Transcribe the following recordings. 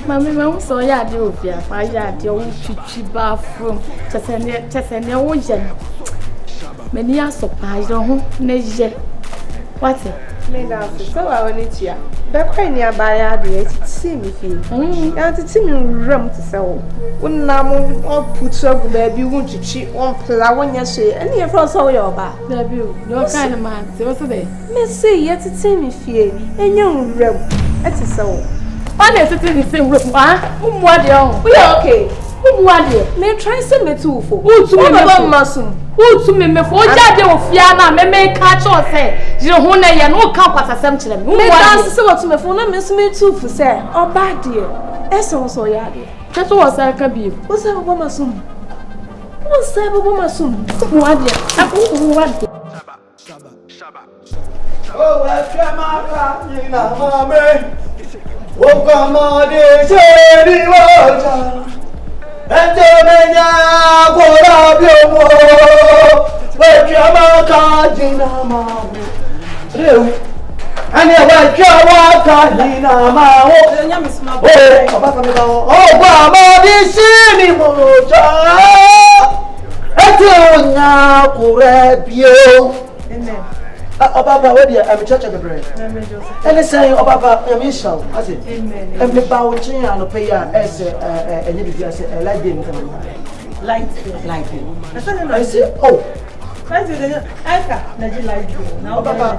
Mami, I'm so yard you fear. I yard your chichi bathroom. Just an ocean. Many are surprised on Neja. What's it? So I want it here. That kind of buyer, dear, see me feel. And to see me rum to sell. When Namu or put up, baby, won't you cheat one flower when you say, and you for so your bar. Baby, your kind of man, so what's today? Miss say, yet to see me feel, and young rum. That's so. Why is it in the same room? What we are okay. Who want you? May try some me too for. Who to me, Massum? Who to me, for Jade of Fiana, may catch or say, you know, no camp as a cemetery. Who wants to what to me for? Miss me too for say, oh, bad dear. That's also yadi. That's what I can be. What's that about Massum? What's that about Massum? Who want you? Who want you? Oh, I come out, mamma. Oh, come on, it's water. And Menya, what up your war? Where Jamaica, Gina, mamma. And you went Jamaica, Gina, mamma. Oh, Mama, this is Moja. And now, correct you. Obaba, where you are, church of the bread. And they say, Obaba, I'm in show. I said, and the bow chain and pay as a light game. Light. I say, oh, now, Baba,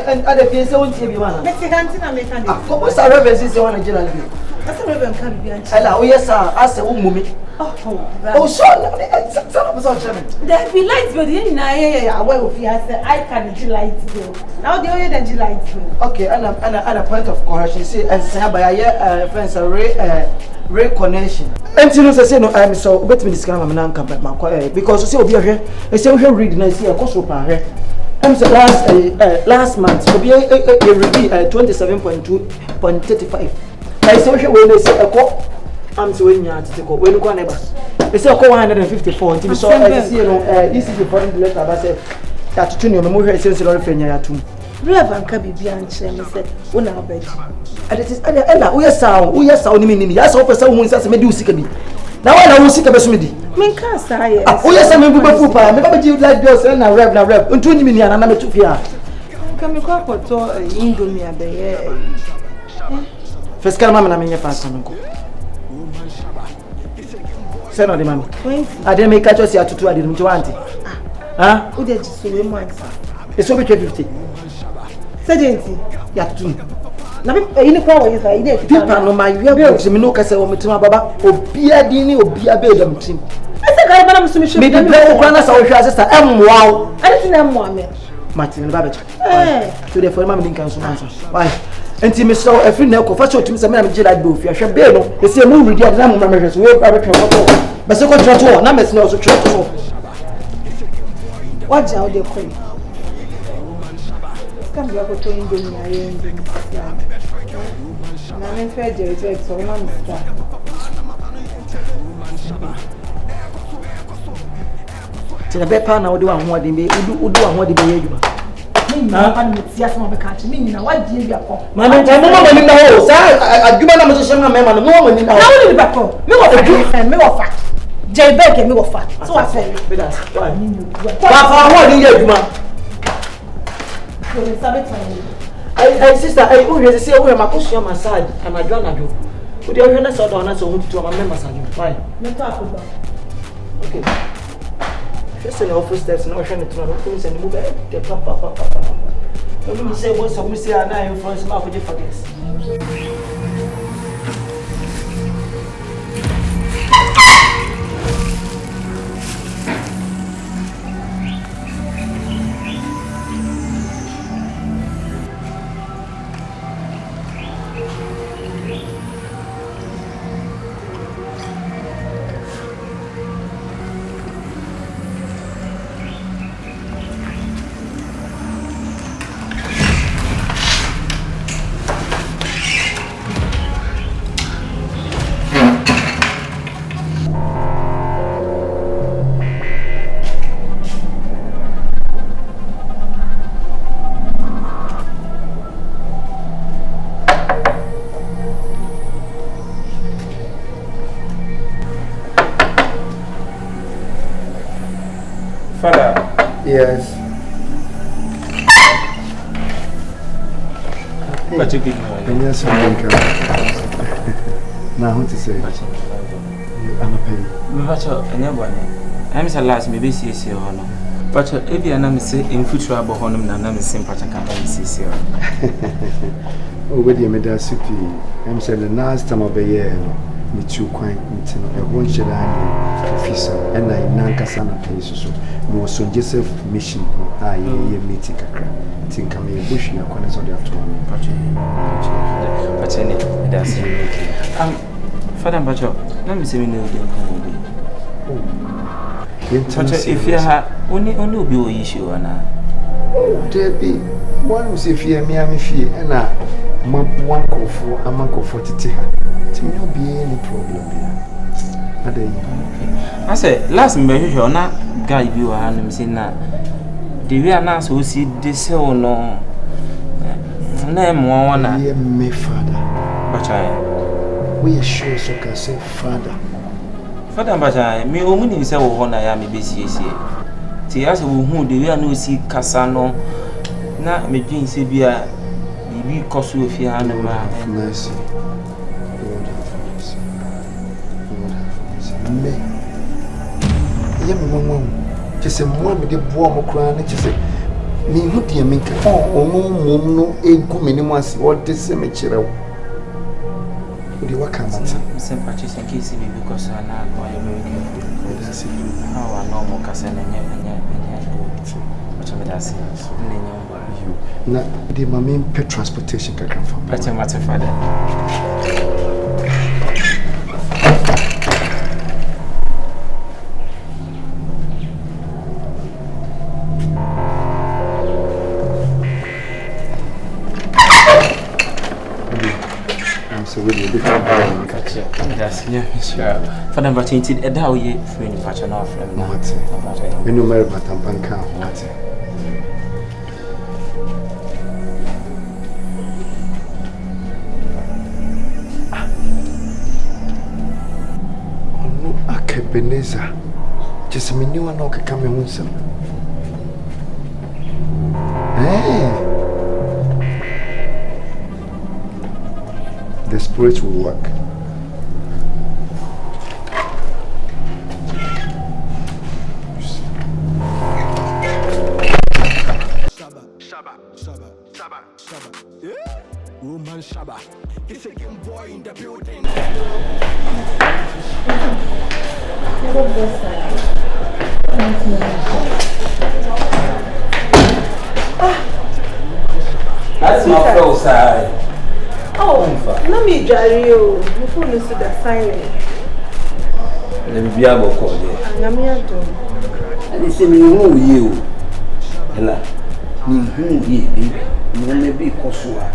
and the piece of TV1. What's our references on a general view? That's a reverend can be. Oh, yes, sir. I said, oh, sure. There be lights, but in aware of you. I said, I can light bill. Now the only than light bill. Okay, and a point of correction. See, and say by a friends a ray connection. And you know, say no, I'm so bet me this kind of man come back my because you see, we are here. I say we are reading. I see a cost of here. I'm so last month. We are review 27.2.35. I say when they say a call. I'm so in here to take up. When you go neighbor, they say 154. Until we saw, I see, you know, this is the foreign letter. I said that to you, my mother says, "Lord, friend, you are too." Reverend can be behind me. Said, "When our bed." And it is, Ella, we are sound. We are sound. Me, yes, I person who says, "Me do sick me." Now I know sick about me. Me can't say. Oh yes, I mean, we go for. Me never do like this. And I rev. Until you mean, and I'm too fear. Can we go for to Indomie and the First, come, Mama, I'm in your fast. Send on the mammy. I didn't make a choice to 2. I didn't want it. Huh? Who did you say? It's over 50. 70. Yeah, 2. Now, you know, you did. People know my real me no case of me to my baba, or be a dini or be a bed of team. I think I am to me. Maybe the grandmas or your sister, wow. I didn't know Mohammed. Martin and Babbage. Today for Mammy Lincoln. Why? And Timmy saw a free neck of fashion to some man of July Booth. I shall be able to see a movie at Lamb Members. We have private trouble. But so control, numbers no so trouble. What's out there? Come back to India. I'm fair, Jerry, so one to the bed pan, I would do what they may do what they may do. Man, sister, I always say, "Oh, my cushion massage and I don't do." Would you ever sort on so to my members? Why? Okay. Just in office steps, no trying to things and move it. Papa. Let me say, what's up, Missy, and I influence my forget. Father. Yes. But you give me. Yes, now, what to say? I'm a pain. But I'm so last, maybe see you. But if you are say in future about Honum, and I'm saying, Patrick, I'm see you. Oh, with the Medal City, I'm saying the last time of the year, me too quite, a one shed officer, and I Nankasana places. No, so Joseph mission, I meeting a crap. Think I'm a bush in a corner of the afternoon. But that's Father Bacho, let me see me know. If you have only be issue, Anna. Oh, there be one was if you are Miami fee and a one call for a monk of 40 to not be any problem here. I say, last measure, you're not guide you and say now. The way I so see this or no name one, me father. But I we are sure so can say father. Father, but I me only say one I am a busy. See, as who the way I know see Cassano. Now, me dream say be a be cost you if you have mercy. Lord have mercy. Lord have mercy. Me. Mama. Just a moment, the boy, crying. Just say, me, who do you make? Oh, no, ain't coming in once. What this cemetery? Would you welcome? Some purchase in case because I now very careful. How I know more Cassan and you. Now, the mammy pet transportation can come from. Better matter, Father. That's sure. For them, but it's a dow ye free in patch and off. And you marry my tampanka. Oh no, ACABENEZER. Just me new one, okay, come in some. The spirit will work. Shaba. Yeah? Woman Shaba. It's a game boy in the building. That's my flow side. Oh, let me jar you. My phone is the silent. Let me be able to call you. I'm here to. And they say, who you? Ella, who you? You may be Kosua.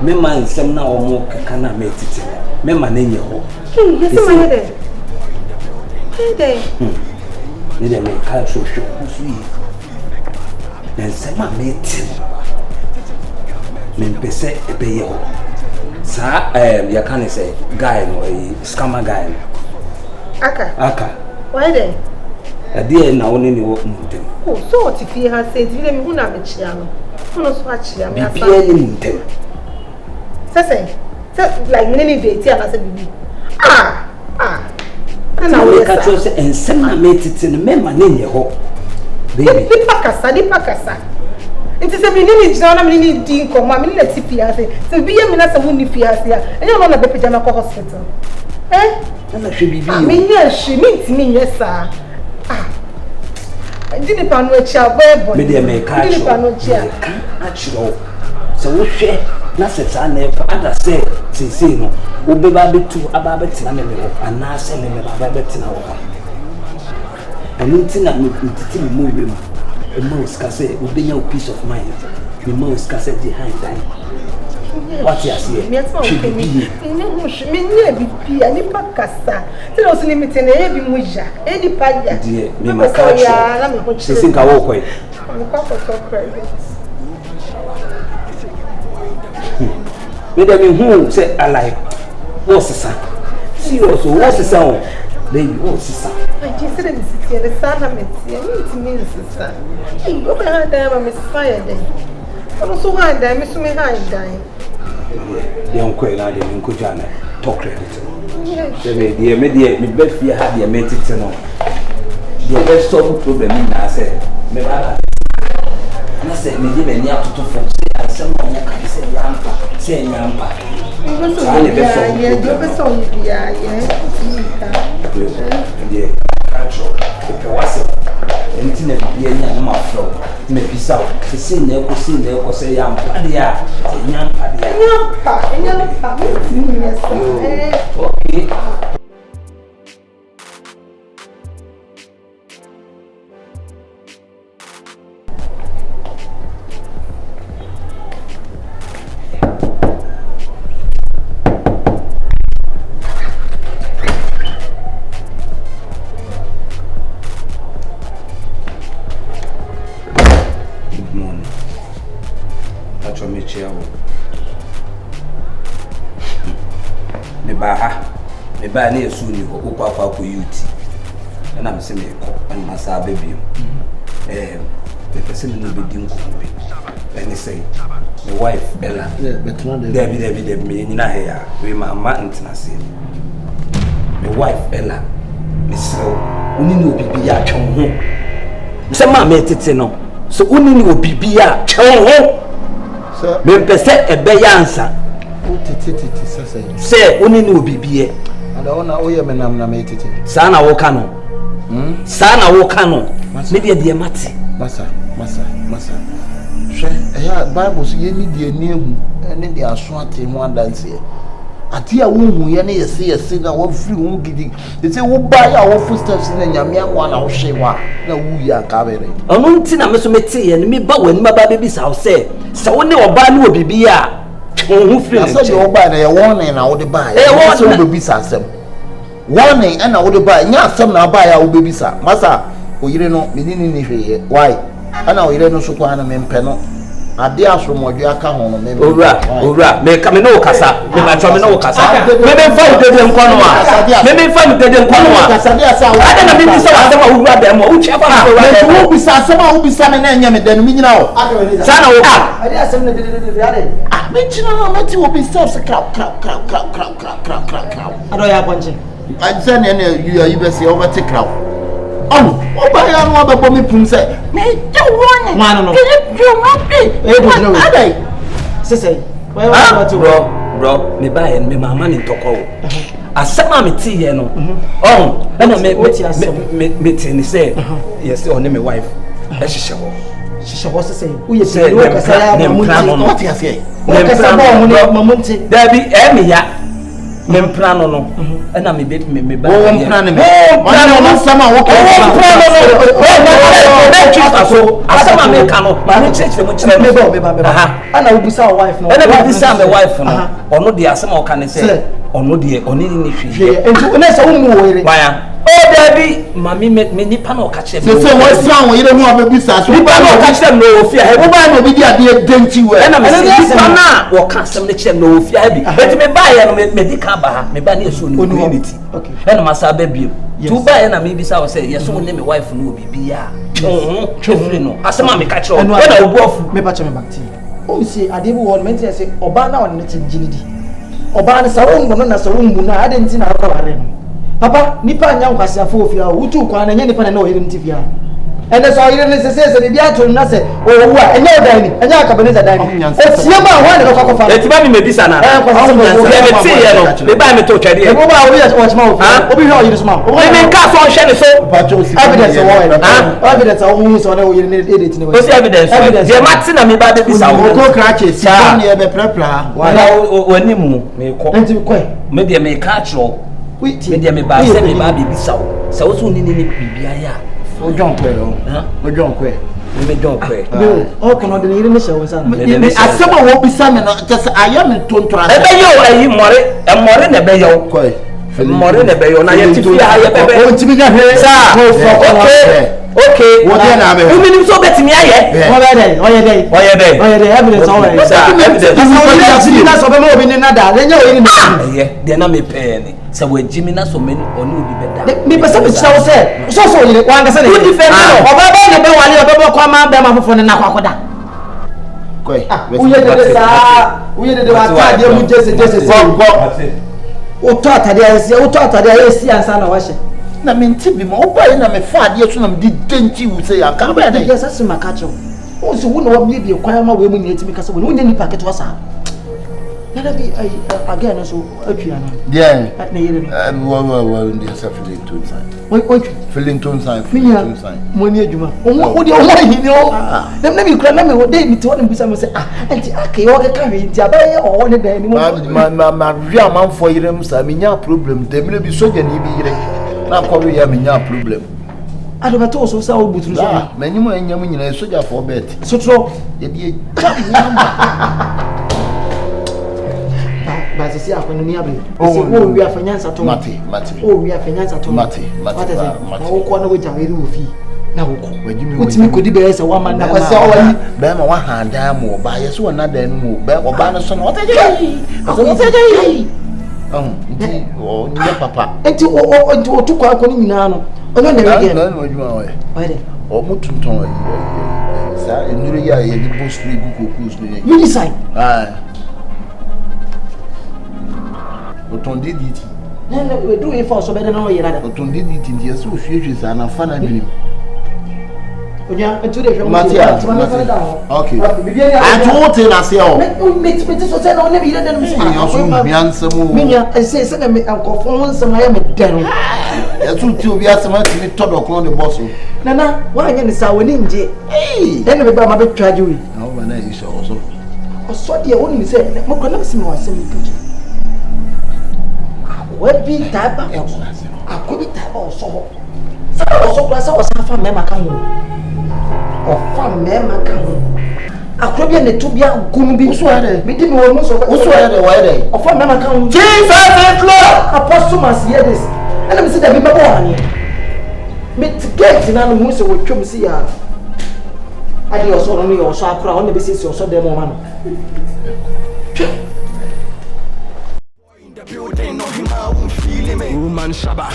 Me man, some now or more can make it. Me man, in your home. Hey, yes, my head. Hey, there. You didn't make a show who's we. And some are made it. Men pese e be yo. Sa you can say guy no scammer guy. Aka. Why there? A dear na woni ni wo muntem. Oh, so what if he has said we let me hu na me chia no. No so achia me asa. Bibia ni muntem. Say like me ni date and I say bibi. Na we catch you say ensem na metiti no me ma na nye ho. Baby. Di pakasa. It is a minute now, I'm in the income. I'm in the TPS. So be a minute of money here. And you're not a baby Jamaica hospital. Eh? And I should be. I mean, yes, she means me, yes, sir. I didn't pan with your web. Media make actual. So we share. Nasset I never other say, see, no, will be baby to about and now send him about now. And nothing that move him. A mouse cassette will be no peace of mind. The mouse cassette behind that. What you say? Me never be any pacassa. Tell us limiting every muja, any padia. Dear, me my culture. She think I walk away. I'm so crazy. Madam, who say I like what's the sound? Seriously, what's the sound? Baby, what's the sound? said I'm sitting the sun I'm it means sister. Go behind them Miss Fire then. I don't so high there, Miss Me high dying. Young Quail, I didn't go down talk credit. The immediate me bet fear had the amended to know. The best solve problem in I said, Mebala. And I said, me give any out to folks. I said, no, can say Yampa, say Yampa. Yeah, if you was anything that be any animal flow, maybe so. The same never say Yampa, dear. Okay. Ba na esu ni ko kwa youth na me se me ko an masa baby the person no be din ko be let me say my wife Ella Debbie me nyina he ya we mama ntina se my wife Ella me so uni ni obibi ya twon ho se ma me tete no so uni ni obibi ya twon ho so me pese ebe ya ansa o tete se uni ni obibi Ona oye menam na metete. Sana wo kano. Sana wo kano. Me de mate. Masa. Hwe, eya Bible so ye ni de ni ehu, ene de aso ate ho adanse. Ate a wo hu ye ne yesi na wo free wo gidi. They say wo ba ya wo footsteps na nyame akwa na wo hwe wa na wo ya ka bere. Ono nti na me so mete ye ne me ba wani ba bebi sa wo se wo ne oba ne obibi a who feel so you buy na warning na wo de buy. E so wo bisa asem. Warning and I would buy nya asem na buy a wo bisa. Masa oyire no menini ni hweye. Why? Ana oyire no so kwa na mempe no. Ade asomodwe aka ho no me. Owura me ka me no kasa. Me ma twa me no kasa. Me be fa udede nkono a. Me be fa udede nkono a. Kasa dia sa. Ade na me bisa asem a owura dem o. Uchi afa na owura. Wo bisa asem a wo bisa me na nya me dan mi nyina o. Sana wo ka. Ade asem na de ade. Me china no meti wo bisa se crap. Ado ya ponche. I said you be say over take crap. Oh, oba ya no abebo me pum say. Me do warning. No. Ade. Say. Why want to bro, me buy and me mama ni toko. Asema me ti here no. Oh, na me ti ni say. Yes, on me wife. She was say, "We say we kasa ya mamunti." What you say? We kasa ba mu mamunti. Dabi emi ya. Memprano no. Na me ba. Oh, memprano me. Mana no sama wo ka. Oh, asama me ka no. Ma ni church mo chire me ba. Aha. Ana ubisa wife no. Ana bi bisa me wife no. Ono de asama o ka ne say. Ono de oni ni hwie. Enti na say wo mu wo ire. Baya. Oh, Debbie, mammy met me nipa no catch them. Say what's wrong with you don't have a business. We no catch them no fear. Who buy no be there denti we. And I'm saying na wo catch them them no fear be. But me buy no me di ka ba me ba na so no community. Okay. And I'm say baby. To buy na me bi say say yes so ne me wife no bibia. Chofri no. Asema me catch them. When I go off me ba che me back to. O say adebu won me say oba na on ne tinjini. Oba na sa wo ngono na sa wo mbu na ade nti na akaware no. Papa, nipa nya nkwase afo ofia wutu kwa na nya nipa na o yire ntifia. Ene so yire ne sese bi ato na se o wu a enya odan ni enya akabeneza dan ni. O tie ba ho ne ko kofa. Eti ba mi mebisa na. O me ti ye no. Me ba me to twade. E bo ba o ya watch ma ofia. Obi hwe o yire so ma. O me nka so hwe ne so. Evidence o wo no. Evidence o hu so na o yire ne edit ne. O si evidence. Je mati na me ba de bisa wo. Ko krache si ne e be prepra. Wala wani mu me ko. Enti ko. Me de me ka tro. Me dia me ba se me ba bibi sawo. Sawo so ni bibia ya. O John Kwe o. O John Kwe. Me John Kwe. O kono de yire me shawo sa na. Asema wo bisa me no just ayam ntontora. E be yo ayi more na be yo. Kwe. More na be yo na ye tifi ha ye be. O ntimi ga he. Sa. Okay. Wo dey na me. You mean so bet me aye? Oye dey. Evidence all right. Sa evidence. That's so be mo obi ni nada. Lenye o yire na. Aye. Dey na me pay ni. So we Jimmy na so many or no be better. Me person be tell say so you wan say who defend no oba be na be wale oba kwa ma be ma fofo na kwakoda koi uye de sa uye de wa tade mu jese o to atade ayesi ansa na wahye na me ntibi ma oba na me fa ade so na me di denti wu say aka ba dey yes asima ka che o so wo na wa bie kwan ma we mu ni etimi kasa wo ni nipa keto sa na be again so atwa na yeah na yere well in the feeling to sign feeling to sign mo ni adwuma o de o hini o dem na bi kura na me wo dey mi to na bisa mo say anti akai o ka wi nti abaye o ne dan ni mo ma wi amanfo yirem sa me nya problem dem na bi soja ni bi yire na ko wi ya me nya problem adobato so sa o buturu so ma nyimo anyam nyina soja for bet so tro ye die ba sisi akwani ni abre si o wi afanyansa to mate o wi afanyansa to mate o ko na wo jawere wo fi na wo ko utimi kodi be se wa man na kwase o wani be ma wa handa mo ba ye so na dan mo be oba na so na o taje nti o nya papa nti o to kwa ni nyina no onye na wi na no adwuma o de o mutunton sa enuru ya ye di boss free gukokus no you decide oton DDT na we do e for so be na o yira da oton DDT ndi yeso hwehwe sa na fa na binim onya etu de hwe Matia okay atu na se o me so se na o ne bi de no so mi ansemo minya se na me ankofo nsema ya me dero etu ti obi asema ti mi todo kon de boss nana wa anya ni sa woni nje den me ba ma be twaje wi na o ba na yi so so de woni mi se mo ko na se me wa se mi tuje webi taba akobi taba osoho so klasa osafa mema kan ho ofa mema kan ho akobi ne tubia gunu bi so ere bi di mi wo so ere wa ere ofa mema kan ho Jesus is Lord apostle must hear this and me say that be babo ani me ticket na no mu se wo twom si ya ade oso no yo so akora ho ne be sisi oso dem o ma no building, no him out, feeling me. Woman Shabba.